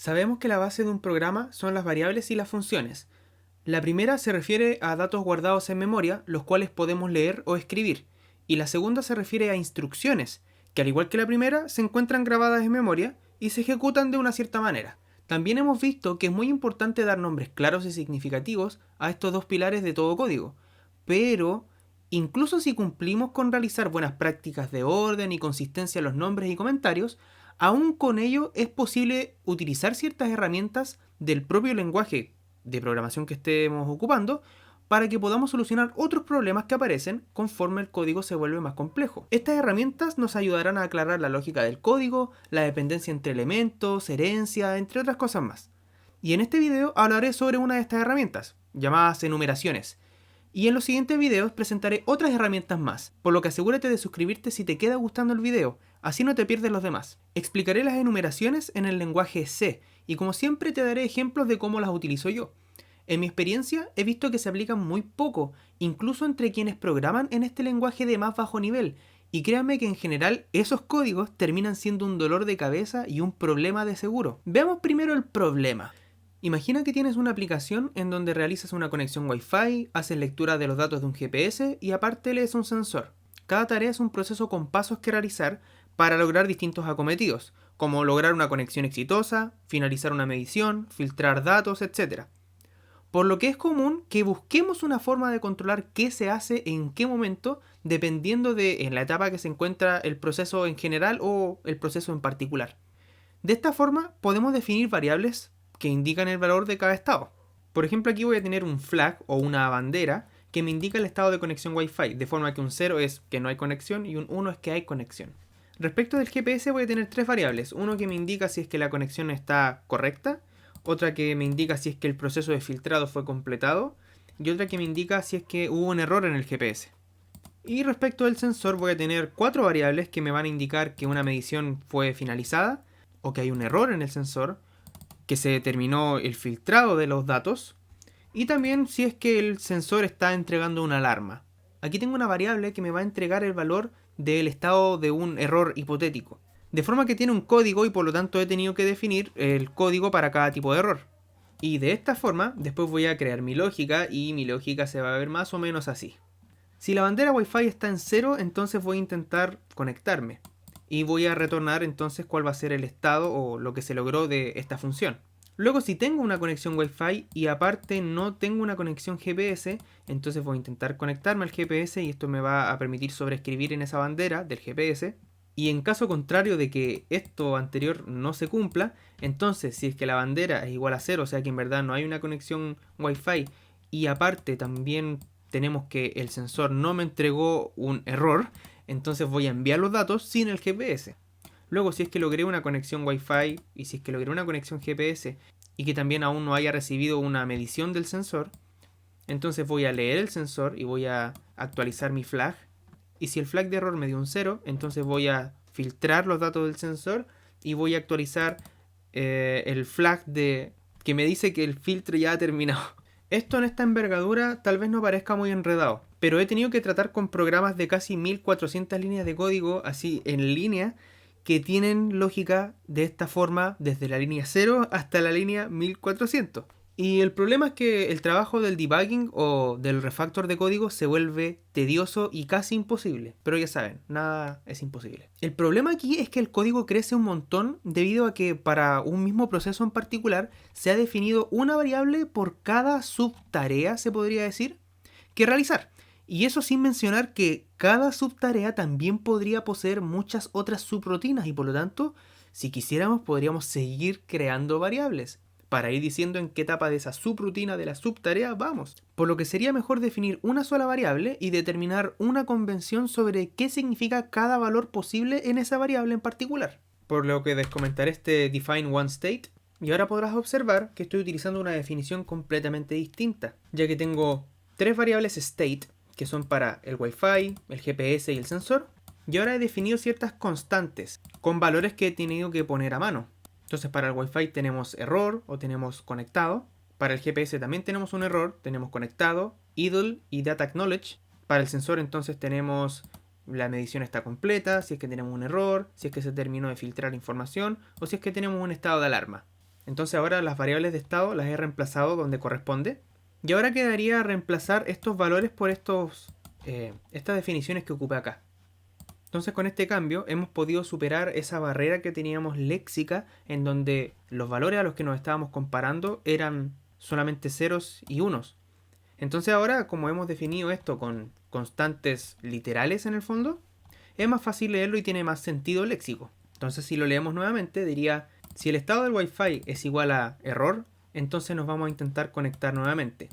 Sabemos que la base de un programa son las variables y las funciones. La primera se refiere a datos guardados en memoria, los cuales podemos leer o escribir, y la segunda se refiere a instrucciones, que al igual que la primera, se encuentran grabadas en memoria y se ejecutan de una cierta manera. También hemos visto que es muy importante dar nombres claros y significativos a estos dos pilares de todo código, pero incluso si cumplimos con realizar buenas prácticas de orden y consistencia en los nombres y comentarios, aún con ello es posible utilizar ciertas herramientas del propio lenguaje de programación que estemos ocupando para que podamos solucionar otros problemas que aparecen conforme el código se vuelve más complejo. Estas herramientas nos ayudarán a aclarar la lógica del código, la dependencia entre elementos, herencia, entre otras cosas más. Y en este video hablaré sobre una de estas herramientas, llamadas enumeraciones. Y en los siguientes videos presentaré otras herramientas más, por lo que asegúrate de suscribirte si te queda gustando el video, así no te pierdes los demás. Explicaré las enumeraciones en el lenguaje C, y como siempre te daré ejemplos de cómo las utilizo yo. En mi experiencia he visto que se aplican muy poco, incluso entre quienes programan en este lenguaje de más bajo nivel, y créanme que en general esos códigos terminan siendo un dolor de cabeza y un problema de seguro. Veamos primero el problema. Imagina que tienes una aplicación en donde realizas una conexión Wi-Fi, haces lectura de los datos de un GPS y aparte lees un sensor. Cada tarea es un proceso con pasos que realizar para lograr distintos acometidos, como lograr una conexión exitosa, finalizar una medición, filtrar datos, etc. Por lo que es común que busquemos una forma de controlar qué se hace en qué momento, dependiendo de en la etapa que se encuentra el proceso en general o el proceso en particular. De esta forma podemos definir variables que indican el valor de cada estado. Por ejemplo, aquí voy a tener un flag o una bandera que me indica el estado de conexión Wi-Fi, de forma que un 0 es que no hay conexión y un 1 es que hay conexión. Respecto del GPS voy a tener tres variables, uno que me indica si es que la conexión está correcta, otra que me indica si es que el proceso de filtrado fue completado y otra que me indica si es que hubo un error en el GPS. Y respecto del sensor voy a tener cuatro variables que me van a indicar que una medición fue finalizada o que hay un error en el sensor, que se determinó el filtrado de los datos y también si es que el sensor está entregando una alarma. Aquí tengo una variable que me va a entregar el valor del estado de un error hipotético. De forma que tiene un código y por lo tanto he tenido que definir el código para cada tipo de error. Y de esta forma después voy a crear mi lógica y mi lógica se va a ver más o menos así. Si la bandera Wi-Fi está en 0, entonces voy a intentar conectarme. Y voy a retornar entonces cuál va a ser el estado o lo que se logró de esta función. Luego si tengo una conexión Wi-Fi y aparte no tengo una conexión GPS, entonces voy a intentar conectarme al GPS y esto me va a permitir sobreescribir en esa bandera del GPS. Y en caso contrario de que esto anterior no se cumpla, entonces si es que la bandera es igual a 0, o sea que en verdad no hay una conexión Wi-Fi y aparte también tenemos que el sensor no me entregó un error, entonces voy a enviar los datos sin el GPS. Luego, si es que logré una conexión Wi-Fi y si es que logré una conexión GPS y que también aún no haya recibido una medición del sensor, entonces voy a leer el sensor y voy a actualizar mi flag. Y si el flag de error me dio un 0, entonces voy a filtrar los datos del sensor y voy a actualizar el flag de que me dice que el filtro ya ha terminado. Esto en esta envergadura tal vez no parezca muy enredado, pero he tenido que tratar con programas de casi 1400 líneas de código así en línea que tienen lógica de esta forma desde la línea 0 hasta la línea 1400. Y el problema es que el trabajo del debugging o del refactor de código se vuelve tedioso y casi imposible. Pero ya saben, nada es imposible. El problema aquí es que el código crece un montón debido a que para un mismo proceso en particular se ha definido una variable por cada subtarea, se podría decir, que realizar. Y eso sin mencionar que cada subtarea también podría poseer muchas otras subrutinas y por lo tanto, si quisiéramos, podríamos seguir creando variables para ir diciendo en qué etapa de esa subrutina de la subtarea vamos. Por lo que sería mejor definir una sola variable y determinar una convención sobre qué significa cada valor posible en esa variable en particular. Por lo que descomentaré este define one state. Y ahora podrás observar que estoy utilizando una definición completamente distinta, ya que tengo tres variables state, que son para el Wi-Fi, el GPS y el sensor. Y ahora he definido ciertas constantes, con valores que he tenido que poner a mano. Entonces para el Wi-Fi tenemos error o tenemos conectado. Para el GPS también tenemos un error, tenemos conectado, idle y data acknowledge. Para el sensor entonces tenemos la medición está completa, si es que tenemos un error, si es que se terminó de filtrar información o si es que tenemos un estado de alarma. Entonces ahora las variables de estado las he reemplazado donde corresponde. Y ahora quedaría reemplazar estos valores por estas definiciones que ocupé acá. Entonces con este cambio hemos podido superar esa barrera que teníamos léxica en donde los valores a los que nos estábamos comparando eran solamente ceros y unos. Entonces ahora, como hemos definido esto con constantes literales en el fondo, es más fácil leerlo y tiene más sentido léxico. Entonces si lo leemos nuevamente diría, si el estado del Wi-Fi es igual a error, entonces nos vamos a intentar conectar nuevamente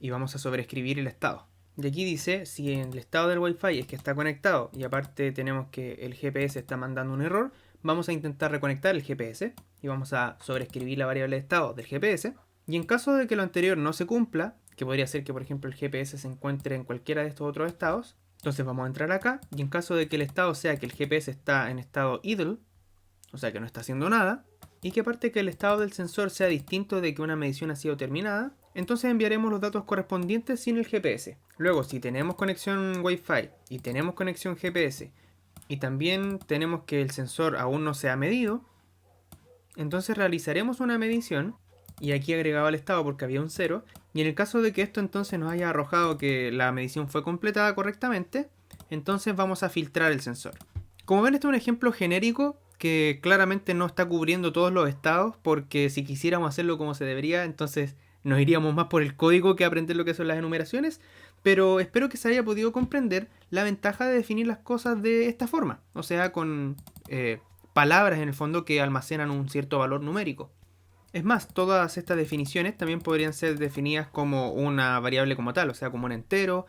y vamos a sobreescribir el estado. Y aquí dice, si el estado del Wi-Fi es que está conectado y aparte tenemos que el GPS está mandando un error, vamos a intentar reconectar el GPS y vamos a sobreescribir la variable de estado del GPS. Y en caso de que lo anterior no se cumpla, que podría ser que por ejemplo el GPS se encuentre en cualquiera de estos otros estados, entonces vamos a entrar acá y en caso de que el estado sea que el GPS está en estado idle, o sea que no está haciendo nada, y que aparte que el estado del sensor sea distinto de que una medición ha sido terminada, entonces enviaremos los datos correspondientes sin el GPS. Luego, si tenemos conexión Wi-Fi y tenemos conexión GPS y también tenemos que el sensor aún no se ha medido, entonces realizaremos una medición y aquí agregaba el estado porque había un 0 y en el caso de que esto entonces nos haya arrojado que la medición fue completada correctamente, entonces vamos a filtrar el sensor. Como ven, este es un ejemplo genérico que claramente no está cubriendo todos los estados porque si quisiéramos hacerlo como se debería, entonces nos iríamos más por el código que aprender lo que son las enumeraciones, pero espero que se haya podido comprender la ventaja de definir las cosas de esta forma, o sea, con palabras en el fondo que almacenan un cierto valor numérico. Es más, todas estas definiciones también podrían ser definidas como una variable como tal, o sea, como un entero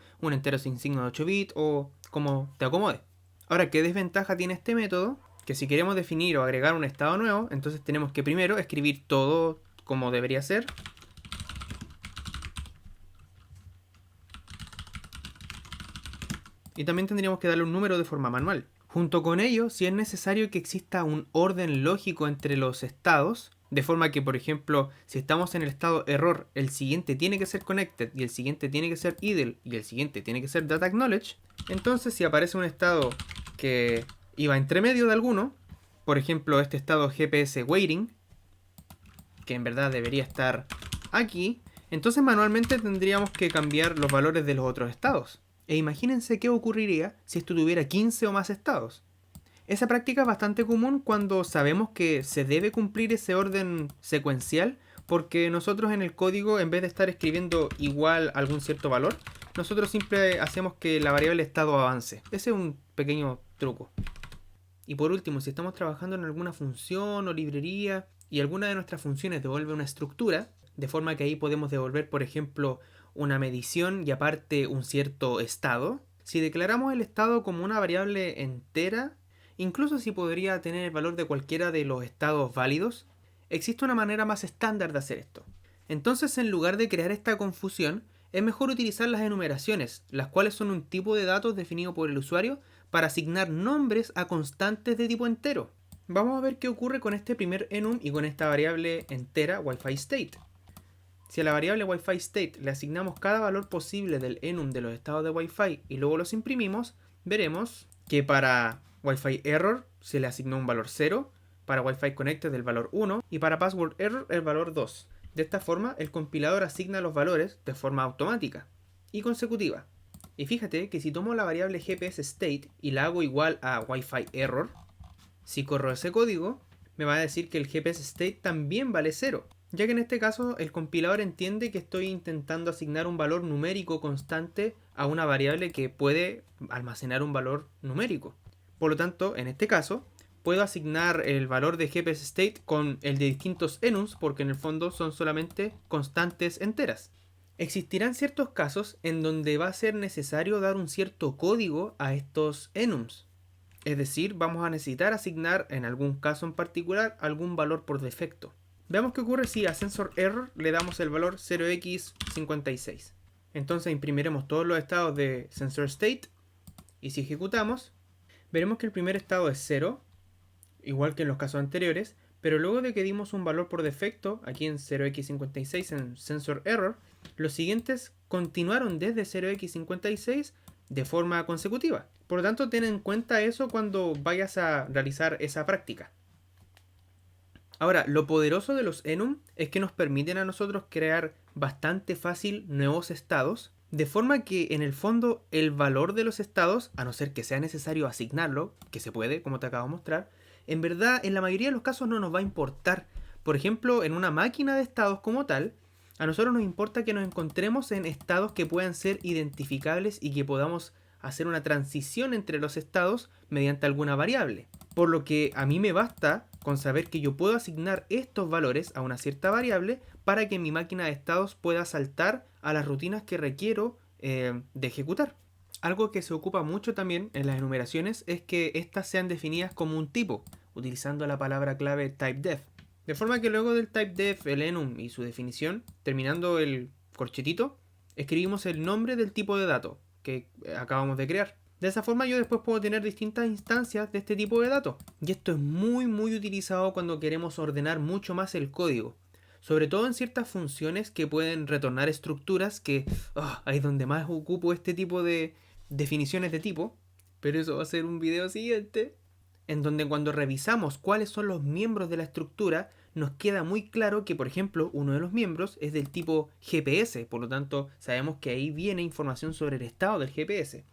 sin signo de 8 bits o como te acomode. Ahora, ¿qué desventaja tiene este método? Que si queremos definir o agregar un estado nuevo, entonces tenemos que primero escribir todo como debería ser. Y también tendríamos que darle un número de forma manual. Junto con ello, si es necesario que exista un orden lógico entre los estados, de forma que, por ejemplo, si estamos en el estado error, el siguiente tiene que ser connected y el siguiente tiene que ser idle y el siguiente tiene que ser data acknowledge, entonces si aparece un estado que iba entre medio de alguno, por ejemplo este estado GPS waiting, que en verdad debería estar aquí, entonces manualmente tendríamos que cambiar los valores de los otros estados. E imagínense qué ocurriría si esto tuviera 15 o más estados. Esa práctica es bastante común cuando sabemos que se debe cumplir ese orden secuencial, porque nosotros en el código, en vez de estar escribiendo igual algún cierto valor, nosotros siempre hacemos que la variable estado avance. Ese es un pequeño truco. Y por último, si estamos trabajando en alguna función o librería y alguna de nuestras funciones devuelve una estructura, de forma que ahí podemos devolver, por ejemplo, una medición y aparte un cierto estado, si declaramos el estado como una variable entera, incluso si podría tener el valor de cualquiera de los estados válidos, existe una manera más estándar de hacer esto. Entonces, en lugar de crear esta confusión, es mejor utilizar las enumeraciones, las cuales son un tipo de datos definido por el usuario para asignar nombres a constantes de tipo entero. Vamos a ver qué ocurre con este primer enum y con esta variable entera Wi-Fi state. Si a la variable Wi-Fi state le asignamos cada valor posible del enum de los estados de Wi-Fi y luego los imprimimos, veremos que para Wi-Fi error se le asignó un valor 0, para Wi-Fi connected el valor 1 y para password error el valor 2. De esta forma, el compilador asigna los valores de forma automática y consecutiva. Y fíjate que si tomo la variable GPS state y la hago igual a Wi-Fi error, si corro ese código, me va a decir que el GPS state también vale 0, ya que en este caso el compilador entiende que estoy intentando asignar un valor numérico constante a una variable que puede almacenar un valor numérico. Por lo tanto, en este caso, puedo asignar el valor de GPS state con el de distintos enums porque en el fondo son solamente constantes enteras. Existirán ciertos casos en donde va a ser necesario dar un cierto código a estos enums. Es decir, vamos a necesitar asignar en algún caso en particular algún valor por defecto. Veamos qué ocurre si a sensor error le damos el valor 0x56. Entonces imprimiremos todos los estados de sensor state y si ejecutamos, veremos que el primer estado es 0, igual que en los casos anteriores, pero luego de que dimos un valor por defecto, aquí en 0x56 en sensor error, los siguientes continuaron desde 0x56 de forma consecutiva. Por lo tanto, ten en cuenta eso cuando vayas a realizar esa práctica. Ahora, lo poderoso de los enum es que nos permiten a nosotros crear bastante fácil nuevos estados, de forma que en el fondo el valor de los estados, a no ser que sea necesario asignarlo, que se puede, como te acabo de mostrar, en verdad en la mayoría de los casos no nos va a importar. Por ejemplo, en una máquina de estados como tal, a nosotros nos importa que nos encontremos en estados que puedan ser identificables y que podamos hacer una transición entre los estados mediante alguna variable. Por lo que a mí me basta con saber que yo puedo asignar estos valores a una cierta variable para que mi máquina de estados pueda saltar a las rutinas que requiero de ejecutar. Algo que se ocupa mucho también en las enumeraciones es que estas sean definidas como un tipo, utilizando la palabra clave typedef. De forma que luego del typedef, el enum y su definición, terminando el corchetito, escribimos el nombre del tipo de dato que acabamos de crear. De esa forma yo después puedo tener distintas instancias de este tipo de datos. Y esto es muy utilizado cuando queremos ordenar mucho más el código. Sobre todo en ciertas funciones que pueden retornar estructuras que ahí es donde más ocupo este tipo de definiciones de tipo. Pero eso va a ser un video siguiente. En donde cuando revisamos cuáles son los miembros de la estructura, nos queda muy claro que, por ejemplo, uno de los miembros es del tipo GPS. Por lo tanto, sabemos que ahí viene información sobre el estado del GPS.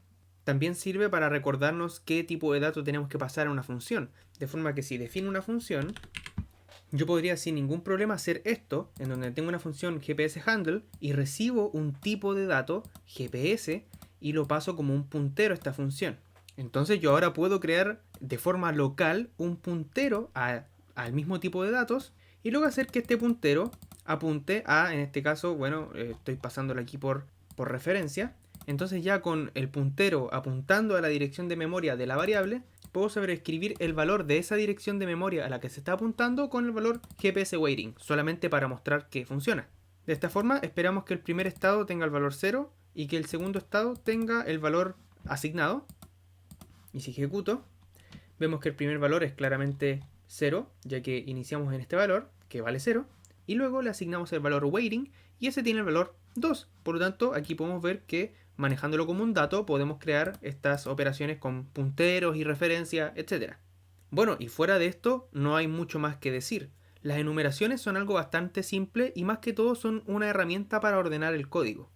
También sirve para recordarnos qué tipo de dato tenemos que pasar a una función. De forma que si defino una función, yo podría sin ningún problema hacer esto, en donde tengo una función GPS handle y recibo un tipo de dato GPS y lo paso como un puntero a esta función. Entonces yo ahora puedo crear de forma local un puntero al mismo tipo de datos y luego hacer que este puntero apunte a, en este caso, bueno, estoy pasándolo aquí por referencia. Entonces ya con el puntero apuntando a la dirección de memoria de la variable, puedo sobreescribir el valor de esa dirección de memoria a la que se está apuntando con el valor GPS waiting, solamente para mostrar que funciona. De esta forma esperamos que el primer estado tenga el valor 0 y que el segundo estado tenga el valor asignado. Y si ejecuto, vemos que el primer valor es claramente 0, ya que iniciamos en este valor, que vale 0, y luego le asignamos el valor waiting, y ese tiene el valor 2. Por lo tanto, aquí podemos ver que manejándolo como un dato podemos crear estas operaciones con punteros y referencia, etc. Bueno, y fuera de esto no hay mucho más que decir. Las enumeraciones son algo bastante simple y más que todo son una herramienta para ordenar el código.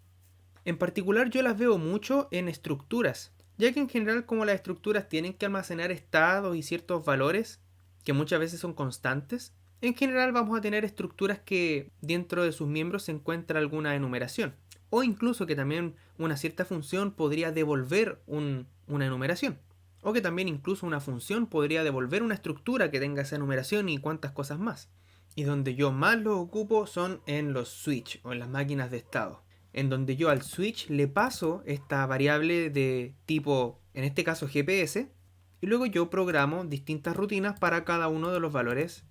En particular yo las veo mucho en estructuras, ya que en general como las estructuras tienen que almacenar estados y ciertos valores que muchas veces son constantes, en general vamos a tener estructuras que dentro de sus miembros se encuentra alguna enumeración. O incluso que también una cierta función podría devolver una enumeración. O que también incluso una función podría devolver una estructura que tenga esa enumeración y cuantas cosas más. Y donde yo más lo ocupo son en los switch o en las máquinas de estado. En donde yo al switch le paso esta variable de tipo, en este caso GPS, y luego yo programo distintas rutinas para cada uno de los valores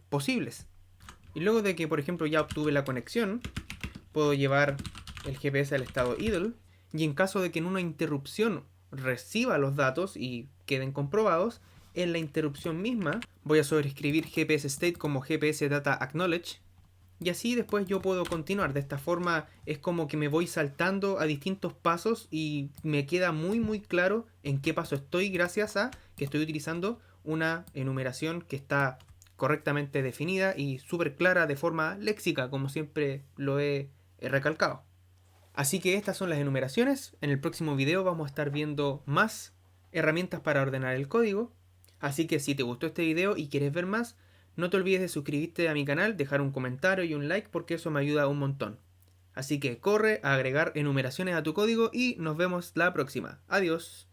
posibles. Y luego de que, por ejemplo, ya obtuve la conexión, puedo llevar el GPS al estado idle, y en caso de que en una interrupción reciba los datos y queden comprobados, en la interrupción misma voy a sobreescribir GPS state como GPS data acknowledge, y así después yo puedo continuar. De esta forma es como que me voy saltando a distintos pasos y me queda muy claro en qué paso estoy gracias a que estoy utilizando una enumeración que está correctamente definida y súper clara de forma léxica, como siempre lo he recalcado. Así que estas son las enumeraciones. En el próximo video vamos a estar viendo más herramientas para ordenar el código. Así que si te gustó este video y quieres ver más, no te olvides de suscribirte a mi canal, dejar un comentario y un like porque eso me ayuda un montón. Así que corre a agregar enumeraciones a tu código y nos vemos la próxima. Adiós.